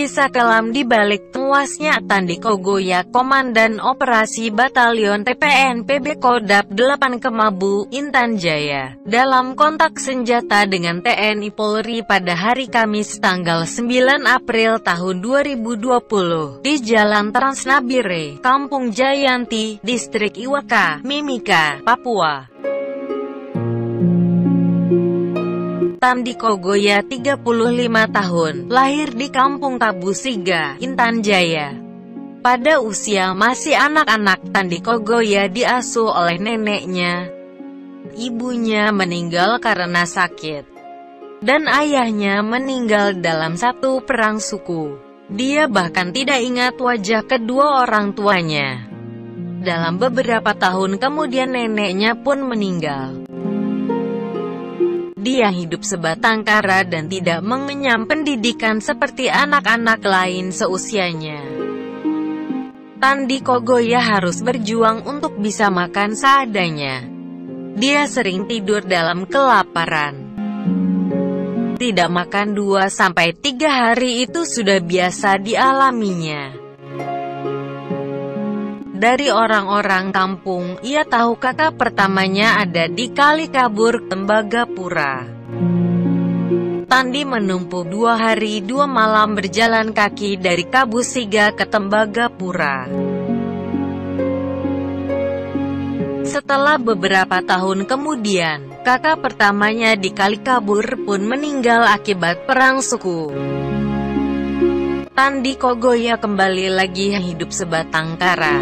Kisah kelam di balik tewasnya Tandi Kogoya, Komandan Operasi Batalion TPN PB Kodap 8 Kemabu, Intan Jaya, dalam kontak senjata dengan TNI Polri pada hari Kamis tanggal 9 April tahun 2020, di Jalan Transnabire, Kampung Jayanti, Distrik Iwaka, Mimika, Papua. Tandi Kogoya 35 tahun, lahir di Kampung Kabusiga, Intan Jaya. Pada usia masih anak-anak, Tandi Kogoya diasuh oleh neneknya. Ibunya meninggal karena sakit, dan ayahnya meninggal dalam satu perang suku. Dia bahkan tidak ingat wajah kedua orang tuanya. Dalam beberapa tahun kemudian neneknya pun meninggal. Dia hidup sebatang kara dan tidak mengenyam pendidikan seperti anak-anak lain seusianya. Tandi Kogoya harus berjuang untuk bisa makan seadanya. Dia sering tidur dalam kelaparan. Tidak makan 2-3 hari itu sudah biasa dialaminya. Dari orang-orang kampung, ia tahu kakak pertamanya ada di Kali Kabur, Tembagapura. Tandi menempuh 2 hari 2 malam berjalan kaki dari Kabusiga ke Tembagapura. Setelah beberapa tahun kemudian, kakak pertamanya di Kali Kabur pun meninggal akibat perang suku. Tandi Kogoya kembali lagi hidup sebatang kara.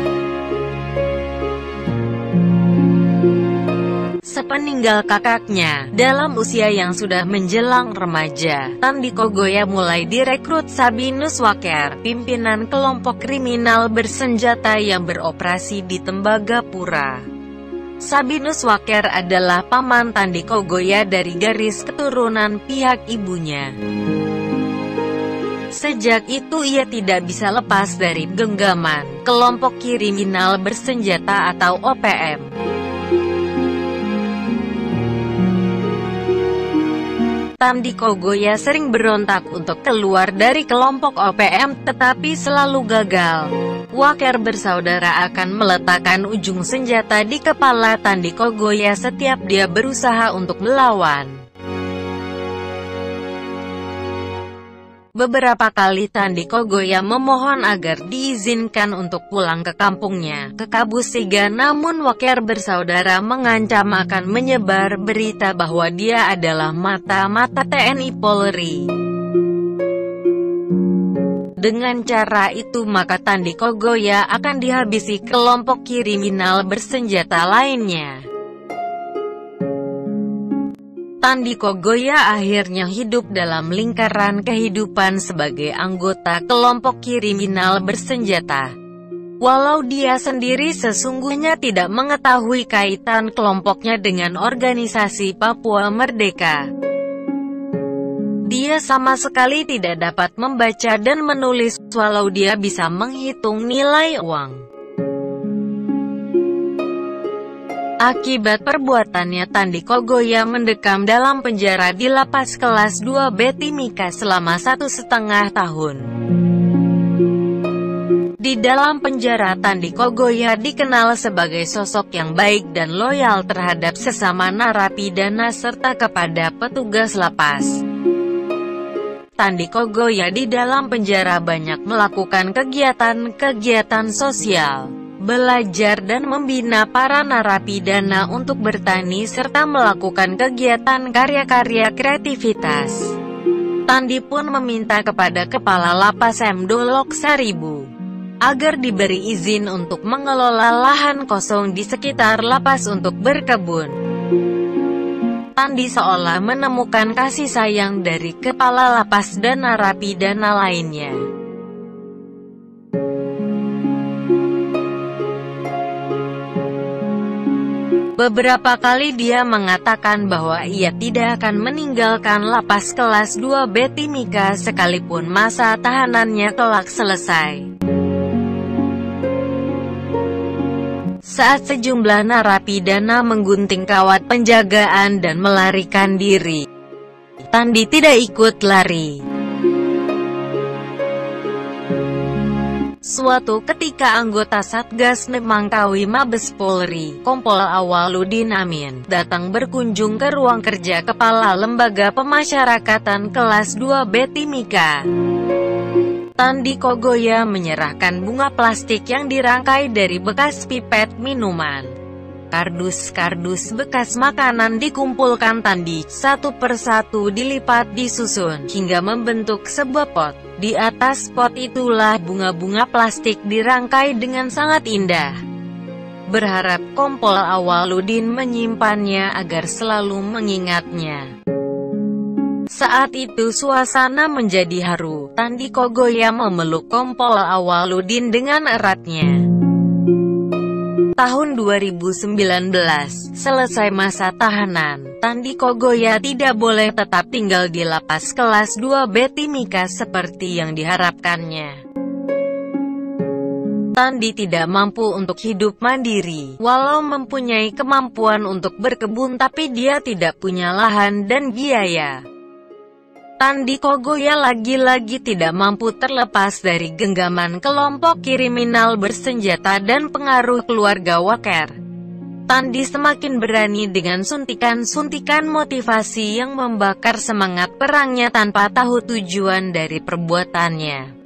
Sepeninggal kakaknya, dalam usia yang sudah menjelang remaja, Tandi Kogoya mulai direkrut Sabinus Waker, pimpinan kelompok kriminal bersenjata yang beroperasi di Tembagapura. Sabinus Waker adalah paman Tandi Kogoya dari garis keturunan pihak ibunya. Sejak itu ia tidak bisa lepas dari genggaman kelompok kriminal bersenjata atau OPM. Tandi Kogoya sering berontak untuk keluar dari kelompok OPM, tetapi selalu gagal. Waker bersaudara akan meletakkan ujung senjata di kepala Tandi Kogoya setiap dia berusaha untuk melawan. Beberapa kali Tandi Kogoya memohon agar diizinkan untuk pulang ke kampungnya, ke Kabusiga, namun Waker bersaudara mengancam akan menyebar berita bahwa dia adalah mata-mata TNI Polri. Dengan cara itu maka Tandi Kogoya akan dihabisi kelompok kriminal bersenjata lainnya. Tandi Kogoya akhirnya hidup dalam lingkaran kehidupan sebagai anggota kelompok kriminal bersenjata. Walau dia sendiri sesungguhnya tidak mengetahui kaitan kelompoknya dengan organisasi Papua Merdeka. Dia sama sekali tidak dapat membaca dan menulis, walau dia bisa menghitung nilai uang. Akibat perbuatannya, Tandi Kogoya mendekam dalam penjara di lapas kelas 2B Timika selama 1,5 tahun. Di dalam penjara, Tandi Kogoya dikenal sebagai sosok yang baik dan loyal terhadap sesama narapidana serta kepada petugas lapas. Tandi Kogoya di dalam penjara banyak melakukan kegiatan-kegiatan sosial, belajar dan membina para narapidana untuk bertani serta melakukan kegiatan karya-karya kreativitas. Tandi pun meminta kepada Kepala Lapas M. Dolok Saribu agar diberi izin untuk mengelola lahan kosong di sekitar lapas untuk berkebun. Tandi seolah menemukan kasih sayang dari Kepala Lapas dan narapidana lainnya. Beberapa kali dia mengatakan bahwa ia tidak akan meninggalkan lapas kelas 2B Timika sekalipun masa tahanannya kelak selesai. Saat sejumlah narapidana menggunting kawat penjagaan dan melarikan diri, Tandi tidak ikut lari. Suatu ketika anggota Satgas Nemangkawi Mabes Polri, Kompol Awaludin Amin, datang berkunjung ke ruang kerja Kepala Lembaga Pemasyarakatan Kelas 2B Timika. Tandi Kogoya menyerahkan bunga plastik yang dirangkai dari bekas pipet minuman. Kardus-kardus bekas makanan dikumpulkan Tandi, satu persatu dilipat disusun, hingga membentuk sebuah pot. Di atas pot itulah bunga-bunga plastik dirangkai dengan sangat indah. Berharap Kompol Awaludin menyimpannya agar selalu mengingatnya. Saat itu suasana menjadi haru. Tandi Kogoya memeluk Kompol Awaludin dengan eratnya. Tahun 2019, selesai masa tahanan, Tandi Kogoya tidak boleh tetap tinggal di lapas kelas 2B Timika seperti yang diharapkannya. Tandi tidak mampu untuk hidup mandiri, walau mempunyai kemampuan untuk berkebun tapi dia tidak punya lahan dan biaya. Tandi Kogoya lagi-lagi tidak mampu terlepas dari genggaman kelompok kriminal bersenjata dan pengaruh keluarga Waker. Tandi semakin berani dengan suntikan-suntikan motivasi yang membakar semangat perangnya tanpa tahu tujuan dari perbuatannya.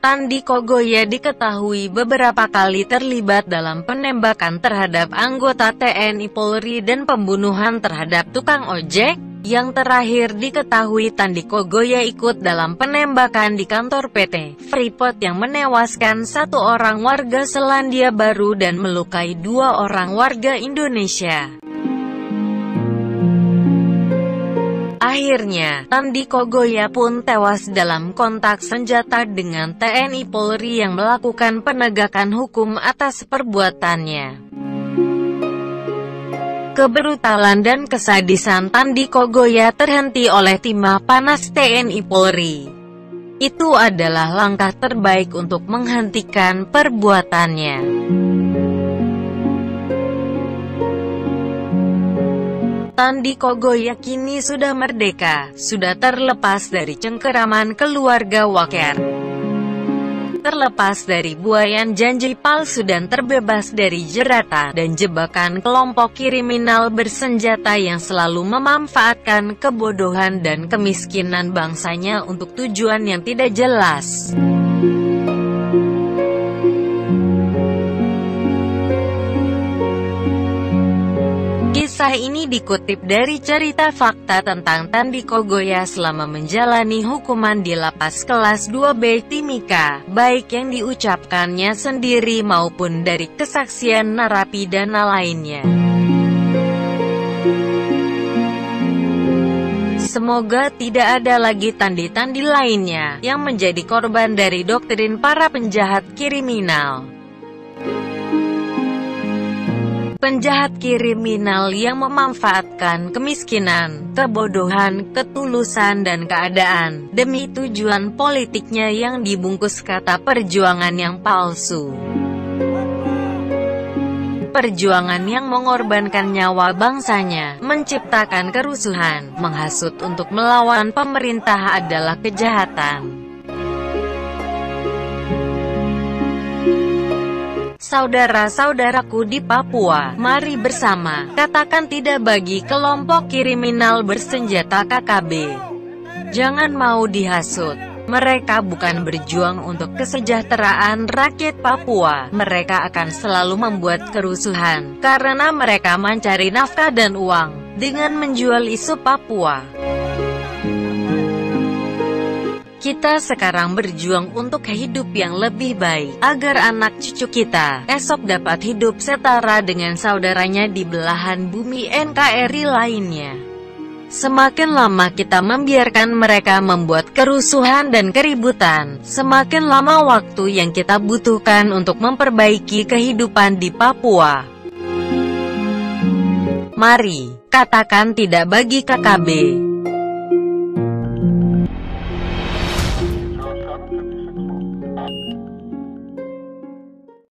Tandi Kogoya diketahui beberapa kali terlibat dalam penembakan terhadap anggota TNI Polri dan pembunuhan terhadap tukang ojek. Yang terakhir diketahui Tandi Kogoya ikut dalam penembakan di kantor PT Freeport yang menewaskan 1 orang warga Selandia Baru dan melukai 2 orang warga Indonesia. Akhirnya, Tandi Kogoya pun tewas dalam kontak senjata dengan TNI Polri yang melakukan penegakan hukum atas perbuatannya. Kebrutalan dan kesadisan Tandi Kogoya terhenti oleh timah panas TNI Polri. Itu adalah langkah terbaik untuk menghentikan perbuatannya. Tandi Kogoya kini sudah merdeka, sudah terlepas dari cengkeraman keluarga Waker. Terlepas dari buayan janji palsu dan terbebas dari jeratan dan jebakan kelompok kriminal bersenjata yang selalu memanfaatkan kebodohan dan kemiskinan bangsanya untuk tujuan yang tidak jelas. Kisah ini dikutip dari cerita fakta tentang Tandi Kogoya selama menjalani hukuman di lapas kelas 2B Timika, baik yang diucapkannya sendiri maupun dari kesaksian narapidana lainnya. Semoga tidak ada lagi tandi-tandi lainnya yang menjadi korban dari doktrin para penjahat kriminal. Penjahat kriminal yang memanfaatkan kemiskinan, kebodohan, ketulusan dan keadaan, demi tujuan politiknya yang dibungkus kata perjuangan yang palsu. Perjuangan yang mengorbankan nyawa bangsanya, menciptakan kerusuhan, menghasut untuk melawan pemerintah adalah kejahatan. Saudara-saudaraku di Papua, mari bersama katakan tidak bagi kelompok kriminal bersenjata KKB. Jangan mau dihasut. Mereka bukan berjuang untuk kesejahteraan rakyat Papua. Mereka akan selalu membuat kerusuhan karena mereka mencari nafkah dan uang dengan menjual isu Papua. Kita sekarang berjuang untuk hidup yang lebih baik, agar anak cucu kita esok dapat hidup setara dengan saudaranya di belahan bumi NKRI lainnya. Semakin lama kita membiarkan mereka membuat kerusuhan dan keributan, semakin lama waktu yang kita butuhkan untuk memperbaiki kehidupan di Papua. Mari, katakan tidak bagi KKB.